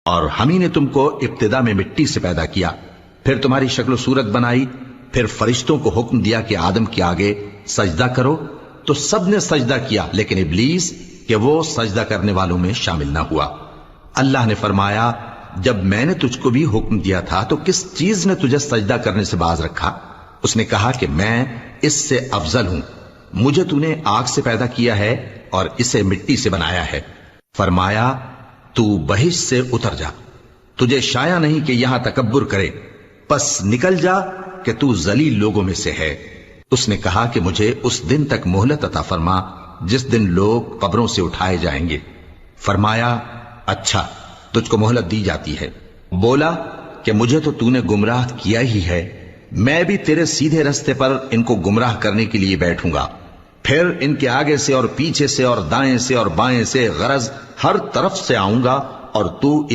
اور ہم ہی نے تم کو ابتدا میں مٹی سے پیدا کیا، پھر تمہاری شکل و صورت بنائی، پھر فرشتوں کو حکم دیا کہ آدم کے آگے سجدہ کرو، تو سب نے سجدہ کیا لیکن ابلیس کہ وہ سجدہ کرنے والوں میں شامل نہ ہوا۔ اللہ نے فرمایا جب میں نے تجھ کو بھی حکم دیا تھا تو کس چیز نے تجھے سجدہ کرنے سے باز رکھا؟ اس نے کہا کہ میں اس سے افضل ہوں، مجھے تو نے آگ سے پیدا کیا ہے اور اسے مٹی سے بنایا ہے۔ فرمایا تو بہشت سے اتر جا، تجھے شایع نہیں کہ یہاں تکبر کرے، پس نکل جا کہ تو ذلیل لوگوں میں سے ہے۔ اس نے کہا کہ مجھے اس دن تک مہلت عطا فرما جس دن لوگ قبروں سے اٹھائے جائیں گے۔ فرمایا اچھا، تجھ کو مہلت دی جاتی ہے۔ بولا کہ مجھے تو نے گمراہ کیا ہی ہے، میں بھی تیرے سیدھے رستے پر ان کو گمراہ کرنے کے لیے بیٹھوں گا، پھر ان کے آگے سے اور پیچھے سے اور دائیں سے اور بائیں سے غرض ہر طرف سے آؤں گا اور تو ان